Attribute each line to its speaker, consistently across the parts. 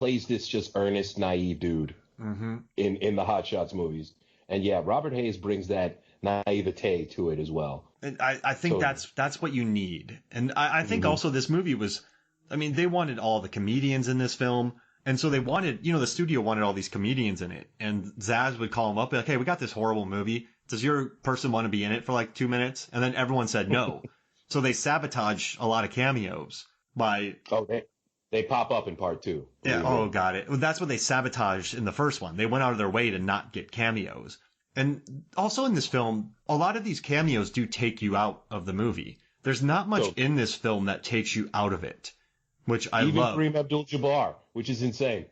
Speaker 1: plays this just earnest, naive dude in the Hot Shots movies. And yeah, Robert Hays brings that naivete to it as well.
Speaker 2: And I think that's what you need. And I think also this movie was, I mean, they wanted all the comedians in this film. And so they wanted, the studio wanted all these comedians in it. And Zaz would call them up, like, hey, we got this horrible movie. Does your person want to be in it for like 2 minutes? And then everyone said no. So they sabotage a lot of cameos by...
Speaker 1: Oh, they pop up in part 2.
Speaker 2: Yeah, got it. Well, that's what they sabotaged in the first one. They went out of their way to not get cameos. And also in this film, a lot of these cameos do take you out of the movie. There's not much in this film that takes you out of it, which I love.
Speaker 1: Even Kareem Abdul-Jabbar, which is insane,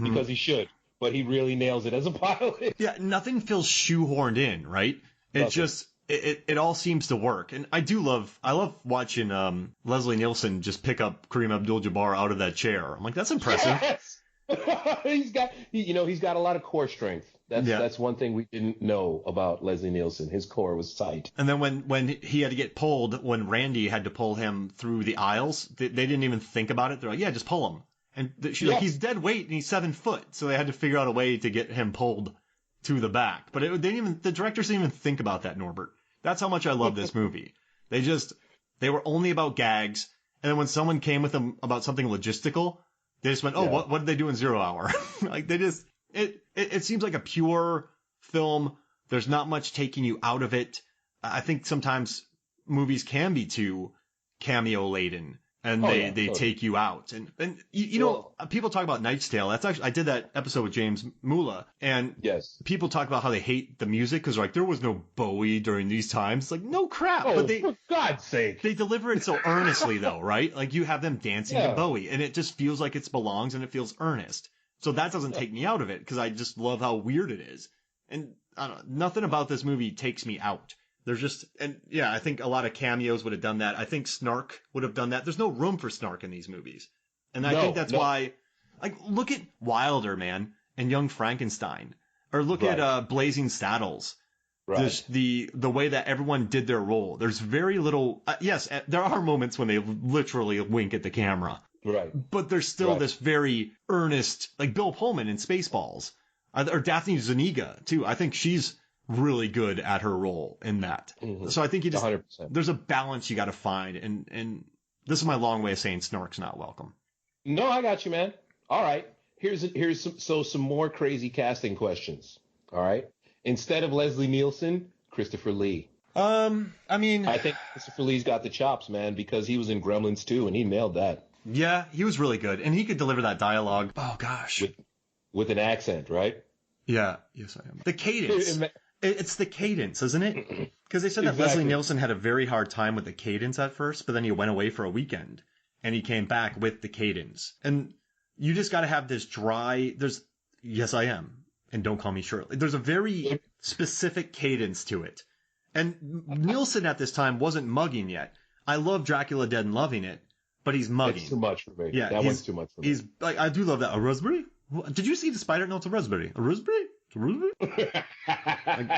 Speaker 1: because he should, but he really nails it as a pilot.
Speaker 2: Yeah, nothing feels shoehorned in, right? It all seems to work. And I love watching Leslie Nielsen just pick up Kareem Abdul-Jabbar out of that chair. I'm like, that's impressive.
Speaker 1: Yes! he's got a lot of core strength. That's one thing we didn't know about Leslie Nielsen. His core was tight.
Speaker 2: And then when he had to get pulled, when Randy had to pull him through the aisles, they didn't even think about it. They're like, yeah, just pull him. And she's like, he's dead weight and he's 7 foot. So they had to figure out a way to get him pulled to the back. But the directors didn't even think about that, Norbert. That's how much I love this movie. They were only about gags. And then when someone came with them about something logistical, they just went, what did they do in 0 Hour? Like it seems like a pure film. There's not much taking you out of it. I think sometimes movies can be too cameo laden and they take you out. And people talk about Knight's Tale. That's actually, I did that episode with James Mula, and people talk about how they hate the music because like there was no Bowie during these times. It's like, no crap. But
Speaker 1: for God's sake.
Speaker 2: They deliver it so earnestly though, right? Like you have them dancing to Bowie and it just feels like it belongs and it feels earnest. So that doesn't take me out of it because I just love how weird it is. And I don't know, nothing about this movie takes me out. I think a lot of cameos would have done that. I think Snark would have done that. There's no room for Snark in these movies. And I think that's why, like, look at Wilder, man, and Young Frankenstein. Or look at Blazing Saddles. Right. The way that everyone did their role. There's very little, yes, there are moments when they literally wink at the camera.
Speaker 1: Right.
Speaker 2: But there's still this very earnest, like Bill Pullman in Spaceballs. Or Daphne Zuniga, too. I think she's really good at her role in that. Mm-hmm. So I think 100%. There's a balance you got to find. And this is my long way of saying Snark's not welcome.
Speaker 1: No, I got you, man. All right. Here's some more crazy casting questions. All right. Instead of Leslie Nielsen, Christopher Lee.
Speaker 2: I
Speaker 1: think Christopher Lee's got the chops, man, because he was in Gremlins 2 and he nailed that.
Speaker 2: Yeah, he was really good. And he could deliver that dialogue. Oh, gosh.
Speaker 1: With an accent, right?
Speaker 2: Yeah. Yes, I am. The cadence. It's the cadence, isn't it? Because they said that Leslie Nielsen had a very hard time with the cadence at first, but then he went away for a weekend and he came back with the cadence. And you just got to have this yes, I am. And don't call me Shirley. There's a very specific cadence to it. And Nielsen at this time wasn't mugging yet. I love Dracula Dead and Loving It, but he's mugging.
Speaker 1: It's too much for me.
Speaker 2: Yeah,
Speaker 1: that one's too much for me.
Speaker 2: He's like, I do love that. A raspberry? Did you see the spider? No, it's a raspberry. A raspberry?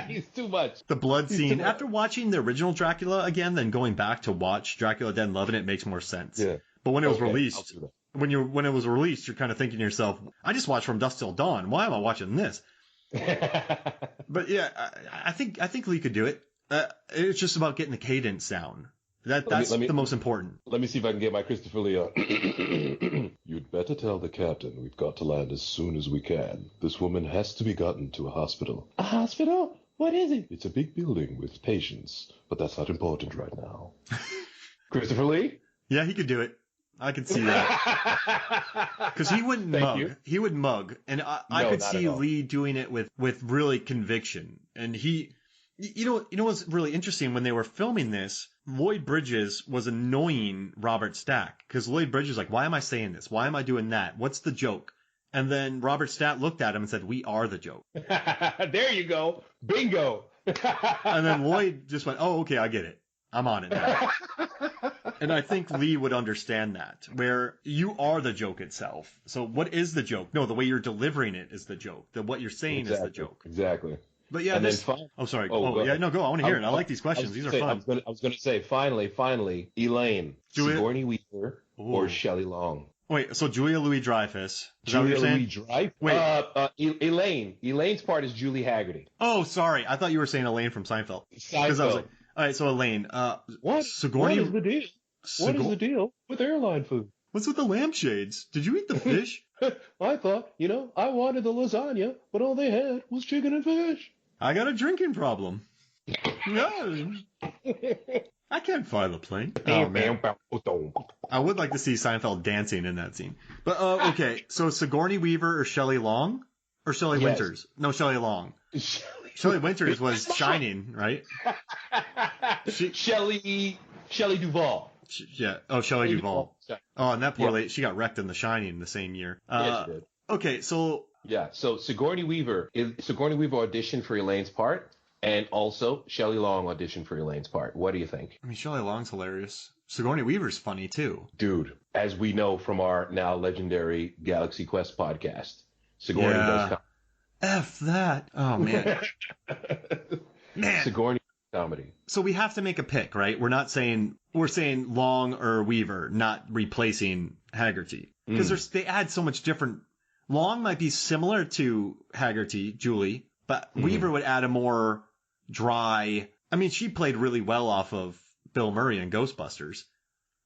Speaker 1: He's too much.
Speaker 2: The blood scene. After watching the original Dracula again, then going back to watch Dracula Dead and Loving It makes more sense.
Speaker 1: Yeah.
Speaker 2: But when it was released, when it was released, you're kind of thinking to yourself, I just watched From Dusk Till Dawn. Why am I watching this? But yeah, I think Lee could do it. It's just about getting the cadence down. That's the most important.
Speaker 1: Let me see if I can get my Christopher Lee on. You'd better tell the captain we've got to land as soon as we can. This woman has to be gotten to a hospital. A hospital? What is it? It's a big building with patients, but that's not important right now. Christopher Lee?
Speaker 2: Yeah, he could do it. I could see that. Because he wouldn't mug. He would mug. And I could see Lee doing it with really conviction. And he... You know what's really interesting? When they were filming this, Lloyd Bridges was annoying Robert Stack because Lloyd Bridges was like, why am I saying this? Why am I doing that? What's the joke? And then Robert Stack looked at him and said, we are the joke.
Speaker 1: There you go. Bingo.
Speaker 2: And then Lloyd just went, oh, okay, I get it. I'm on it now. And I think Lee would understand that, where you are the joke itself. So what is the joke? No, the way you're delivering it is the joke. What you're saying is the joke.
Speaker 1: Exactly.
Speaker 2: But yeah, sorry. Go. I want to hear it. I like these questions. These are fun.
Speaker 1: I was going to say, finally, Elaine,
Speaker 2: Sigourney
Speaker 1: Weaver or Shelley Long.
Speaker 2: Wait, so Julia Louis-Dreyfus. Is that what you're saying?
Speaker 1: Louis-Dreyfus.
Speaker 2: Wait.
Speaker 1: Elaine. Elaine's part is Julie Hagerty.
Speaker 2: Oh, sorry. I thought you were saying Elaine from Seinfeld. Because I was like, all right, so Elaine.
Speaker 1: What is the deal? What is the deal with airline food?
Speaker 2: What's with the lampshades? Did you eat the fish?
Speaker 1: I thought, I wanted the lasagna, but all they had was chicken and fish.
Speaker 2: I got a drinking problem. No. I can't fly the plane. Oh, man. I would like to see Seinfeld dancing in that scene. But, okay, so Sigourney Weaver or Shelley Long? Or Shelley Winters? No, Shelley Long. Shelley Winters was Shining, right?
Speaker 1: Shelley Duvall.
Speaker 2: Yeah. Oh, Shelley Duvall. Oh, and that poor lady, she got wrecked in The Shining the same year.
Speaker 1: Yeah, she did.
Speaker 2: Okay, so...
Speaker 1: Yeah, so Sigourney Weaver auditioned for Elaine's part, and also Shelley Long auditioned for Elaine's part. What do you think?
Speaker 2: I mean, Shelley Long's hilarious. Sigourney Weaver's funny, too.
Speaker 1: Dude, as we know from our now legendary Galaxy Quest podcast, Sigourney does comedy.
Speaker 2: F that. Oh, man.
Speaker 1: Sigourney comedy.
Speaker 2: So we have to make a pick, right? We're saying Long or Weaver, not replacing Hagerty. Because they add so much different. Long might be similar to Hagerty, Julie, but Weaver would add a more dry. I mean, she played really well off of Bill Murray in Ghostbusters.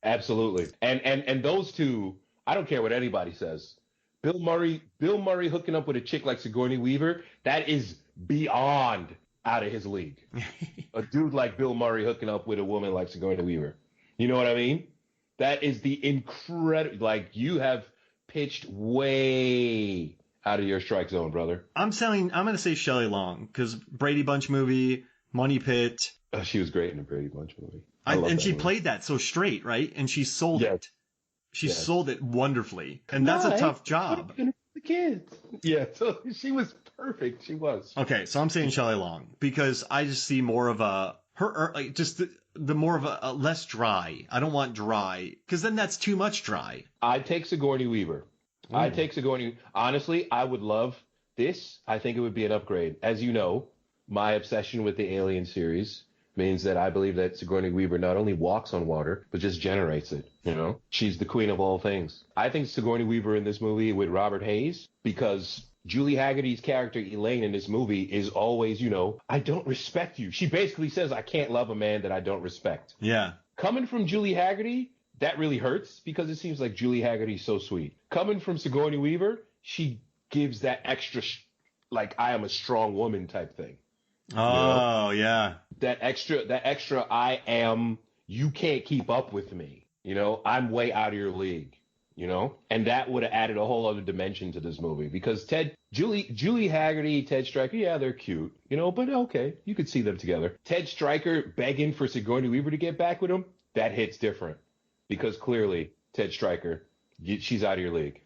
Speaker 1: Absolutely. And those two, I don't care what anybody says. Bill Murray hooking up with a chick like Sigourney Weaver, that is beyond out of his league. A dude like Bill Murray hooking up with a woman like Sigourney Weaver. You know what I mean? That is the incredible, like, you have pitched way out of your strike zone, brother.
Speaker 2: I'm going to say Shelley Long, because Brady Bunch movie, Money Pit.
Speaker 1: She was great in the Brady Bunch movie.
Speaker 2: And she played that so straight, right? And she sold it. She sold it wonderfully. And that's a tough job.
Speaker 1: The kids. Yeah, so she was perfect. She was.
Speaker 2: Okay, so I'm saying Shelley Long, because I just see more of the more of a less dry. I don't want dry, because then that's too much dry.
Speaker 1: I'd take Sigourney Weaver. Honestly, I would love this. I think it would be an upgrade. As you know, my obsession with the Alien series means that I believe that Sigourney Weaver not only walks on water, but just generates it. She's the queen of all things. I think Sigourney Weaver in this movie with Robert Hays, because Julie Hagerty's character Elaine in this movie is always, I don't respect you. She basically says, I can't love a man that I don't respect.
Speaker 2: Yeah.
Speaker 1: Coming from Julie Hagerty, that really hurts, because it seems like Julie Hagerty's so sweet. Coming from Sigourney Weaver, she gives that extra, like, I am a strong woman type thing.
Speaker 2: Oh, yeah.
Speaker 1: That extra I am, you can't keep up with me. I'm way out of your league. And that would have added a whole other dimension to this movie, because Julie Hagerty, Ted Stryker, yeah, they're cute, but okay, you could see them together. Ted Stryker begging for Sigourney Weaver to get back with him, that hits different, because clearly Ted Stryker, she's out of your league.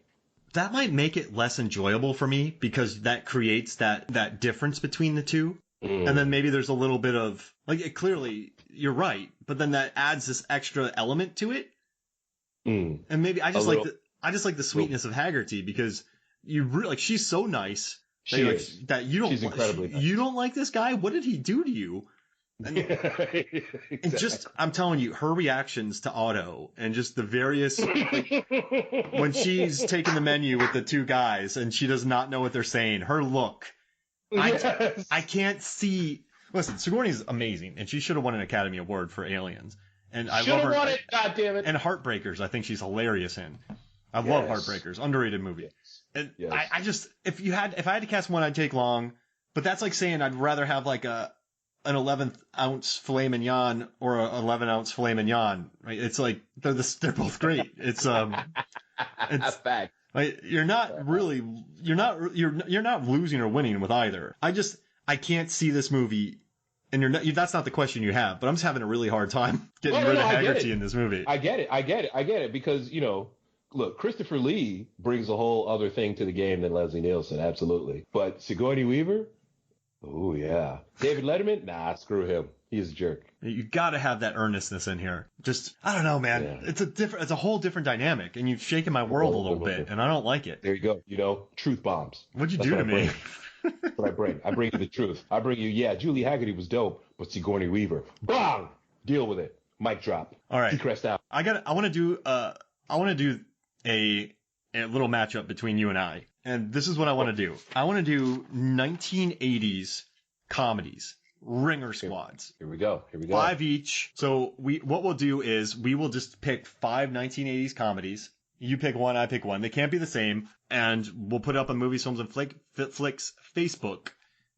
Speaker 2: That might make it less enjoyable for me, because that creates that difference between the two. And then maybe there's a little bit of, like, clearly you're right, but then that adds this extra element to it. And maybe I just like the sweetness of Hagerty, because she's so nice. That you don't,
Speaker 1: she's incredibly nice.
Speaker 2: You don't like this guy? What did he do to you? And,
Speaker 1: Exactly.
Speaker 2: and just, I'm telling you, her reactions to Otto and just the various, when she's taking the menu with the two guys and she does not know what they're saying, her look.
Speaker 1: Yes.
Speaker 2: I can't see. Listen, Sigourney's amazing, and she should have won an Academy Award for Aliens. And I love her.
Speaker 1: Won it, God damn it.
Speaker 2: And Heartbreakers, I think she's hilarious in. I love Heartbreakers, underrated movie. And I just, if I had to cast one, I'd take Long. But that's like saying I'd rather have like an 11th ounce filet mignon or an 11-ounce filet mignon. Right? It's like they're both great. It's
Speaker 1: fact.
Speaker 2: Like, you're not losing or winning with either. I can't see this movie, and that's not the question you have, but I'm just having a really hard time getting rid of Hagerty in this movie.
Speaker 1: I get it, because, look, Christopher Lee brings a whole other thing to the game than Leslie Nielsen, absolutely. But Sigourney Weaver? Oh, yeah. David Letterman? Nah, screw him. He's a jerk.
Speaker 2: You got to have that earnestness in here. Just, I don't know, man. Yeah. It's a whole different dynamic, and you've shaken my world a little bit, and I don't like it.
Speaker 1: There you go. Truth bombs.
Speaker 2: What'd you do to me?
Speaker 1: That's what I bring. I bring you the truth. I bring you, Julie Hagerty was dope, but Sigourney Weaver, bang! Deal with it. Mic drop.
Speaker 2: All right.
Speaker 1: Decrest out.
Speaker 2: I want to do a little matchup between you and I. And this is what I want to do. I want to do 1980s comedies. Ringer squads.
Speaker 1: Here we go.
Speaker 2: 5 each. So what we'll do is we will just pick 5 1980s comedies. You pick one, I pick one. They can't be the same. And we'll put up on Movies, Films, and Flicks Facebook.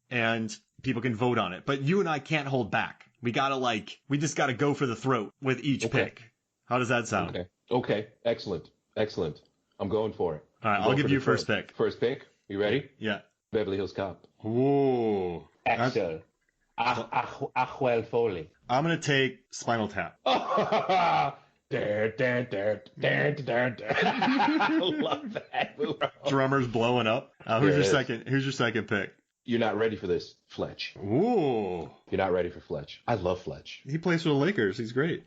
Speaker 2: And people can vote on it. But you and I can't hold back. We just gotta go for the throat with each pick. How does that sound?
Speaker 1: Okay. Excellent. I'm going for it.
Speaker 2: All right, I'll give you first pick.
Speaker 1: First pick. You ready?
Speaker 2: Yeah.
Speaker 1: Beverly Hills Cop.
Speaker 2: Ooh.
Speaker 1: Axel. Ajuel Foley.
Speaker 2: I'm going to take Spinal Tap.
Speaker 1: I love that movie.
Speaker 2: Drummers blowing up. Who's your second pick?
Speaker 1: You're not ready for this, Fletch.
Speaker 2: Ooh.
Speaker 1: You're not ready for Fletch. I love Fletch.
Speaker 2: He plays for the Lakers. He's great.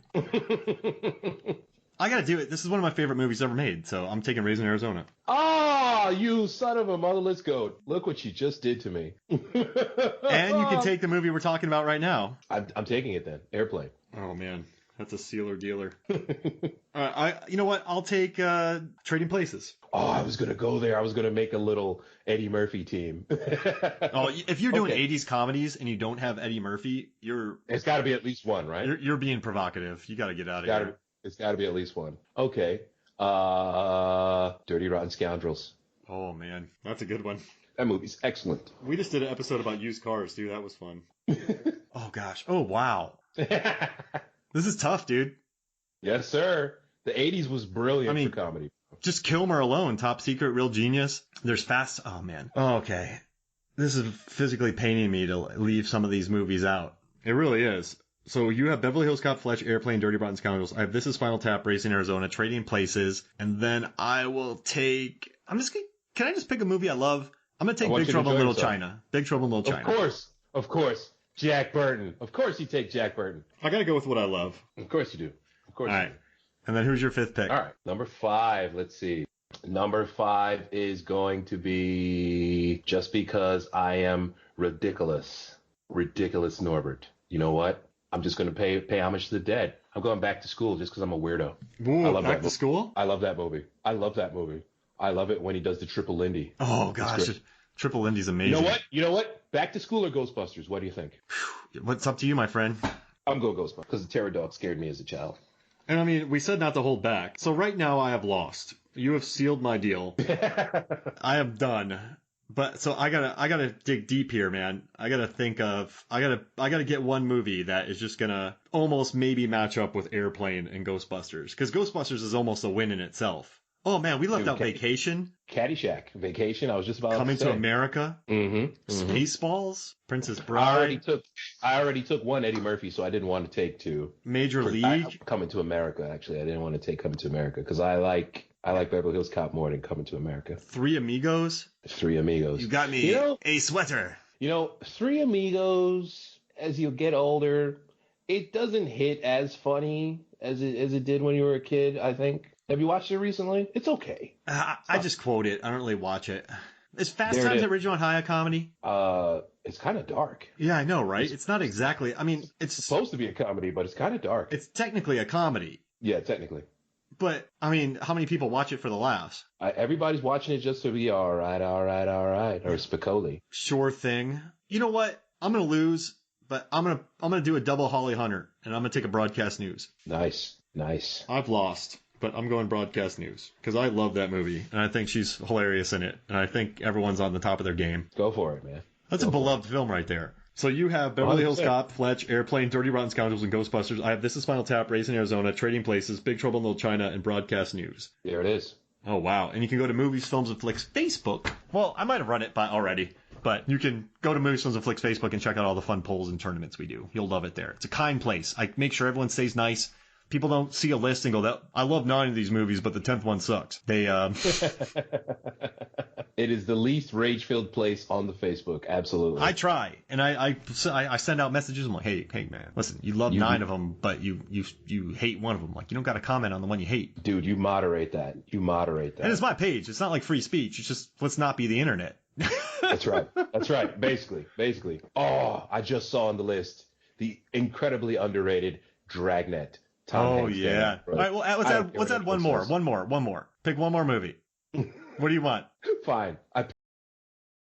Speaker 2: I got to do it. This is one of my favorite movies ever made, so I'm taking Raising Arizona.
Speaker 1: Ah, you son of a motherless goat. Look what you just did to me.
Speaker 2: And you can take the movie we're talking about right now.
Speaker 1: I'm taking it then. Airplane.
Speaker 2: Oh, man. That's a sealer dealer. You know what? I'll take Trading Places.
Speaker 1: Oh, I was going to go there. I was going to make a little Eddie Murphy team.
Speaker 2: If you're doing 80s comedies and you don't have Eddie Murphy,
Speaker 1: It's got to be at least one, right?
Speaker 2: You're being provocative. You got to get out of here.
Speaker 1: It's got to be at least one. Okay. Dirty Rotten Scoundrels.
Speaker 2: Oh, man. That's a good one.
Speaker 1: That movie's excellent.
Speaker 2: We just did an episode about used cars, dude. That was fun. Oh, gosh. Oh, wow. This is tough, dude.
Speaker 1: Yes, sir. The 80s was brilliant for comedy.
Speaker 2: Just Kilmer alone. Top Secret, Real Genius. There's Fast. Oh, man. Okay. This is physically paining me to leave some of these movies out. It really is. So you have Beverly Hills Cop, Fletch, Airplane, Dirty Rotten Scoundrels. I have This Is Spinal Tap, Racing Arizona, Trading Places. And then I will take... Can I just pick a movie I love? I'm going to take Big Trouble in Little China. Big Trouble in Little China.
Speaker 1: Of course. Jack Burton. Of course you take Jack Burton.
Speaker 2: I got to go with what I love.
Speaker 1: Of course you do.
Speaker 2: All right. And then who's your fifth pick?
Speaker 1: All right. Number 5. Let's see. Number 5 is going to be Just Because I Am Ridiculous. Ridiculous Norbert. You know what? I'm just going to pay homage to the dead. I'm going back to school just because I'm a weirdo.
Speaker 2: Ooh, I love back to school?
Speaker 1: I love that movie. I love it when he does the Triple Lindy.
Speaker 2: Oh, gosh. Triple Lindy's amazing.
Speaker 1: You know what? Back to School or Ghostbusters? What do you think?
Speaker 2: What's up to you, my friend?
Speaker 1: I'm going Ghostbusters because the terror dog scared me as a child.
Speaker 2: And I mean, we said not to hold back. So right now I have lost. You have sealed my deal. I am done. But so I gotta dig deep here, man. I gotta get one movie that is just gonna almost maybe match up with Airplane and Ghostbusters. Because Ghostbusters is almost a win in itself. Oh man, we left out Vacation.
Speaker 1: Caddyshack. Vacation, I was just about
Speaker 2: Coming
Speaker 1: to say.
Speaker 2: to America.
Speaker 1: Mm-hmm.
Speaker 2: Spaceballs. Princess Bride.
Speaker 1: I already took one Eddie Murphy, so I didn't want to take two.
Speaker 2: Major League.
Speaker 1: Coming to America, actually. I didn't want to take Coming to America because I like Beverly Hills Cop more than Coming to America.
Speaker 2: Three Amigos.
Speaker 1: You
Speaker 2: got me a sweater.
Speaker 1: Three Amigos, as you get older, it doesn't hit as funny as it did when you were a kid, I think. Have you watched it recently? It's okay.
Speaker 2: I just quote it. I don't really watch it. Is Fast Times at Ridgemont High a comedy?
Speaker 1: It's kind of dark.
Speaker 2: Yeah, I know, right? It's not exactly. I mean, it's
Speaker 1: supposed to be a comedy, but it's kind of dark.
Speaker 2: It's technically a comedy.
Speaker 1: Yeah, technically.
Speaker 2: But, I mean, how many people watch it for the laughs?
Speaker 1: Everybody's watching it just to be all right, or Spicoli.
Speaker 2: Sure thing. You know what? I'm going to lose, but I'm gonna do a double Holly Hunter, and I'm going to take a broadcast news.
Speaker 1: Nice.
Speaker 2: I've lost, but I'm going broadcast news, because I love that movie, and I think she's hilarious in it, and I think everyone's on the top of their game.
Speaker 1: Go for it, man.
Speaker 2: That's a beloved film right there. So you have Beverly Hills Cop, Fletch, Airplane, Dirty Rotten Scoundrels, and Ghostbusters. I have This Is Spinal Tap, Racing Arizona, Trading Places, Big Trouble in Little China, and Broadcast News.
Speaker 1: There it is.
Speaker 2: Oh, wow. And you can go to Movies, Films, and Flicks Facebook. Well, I might have run it already, but you can go to Movies, Films, and Flicks Facebook and check out all the fun polls and tournaments we do. You'll love it there. It's a kind place. I make sure everyone stays nice. People don't see a list and go, I love 9 of these movies, but the 10th one sucks.
Speaker 1: It is the least rage-filled place on the Facebook. Absolutely.
Speaker 2: I try, and I send out messages. I'm like, hey, man, listen, you love 9 of them, but you hate one of them. Like, you don't got to comment on the one you hate.
Speaker 1: Dude, you moderate that. And
Speaker 2: it's my page. It's not like free speech. It's just, let's not be the internet.
Speaker 1: That's right. Basically. Oh, I just saw on the list the incredibly underrated Dragnet. Tom
Speaker 2: Oh
Speaker 1: Hanks
Speaker 2: yeah.
Speaker 1: Right?
Speaker 2: All right. Well, let's add one more. Pick one more movie. What do you want?
Speaker 1: Fine. I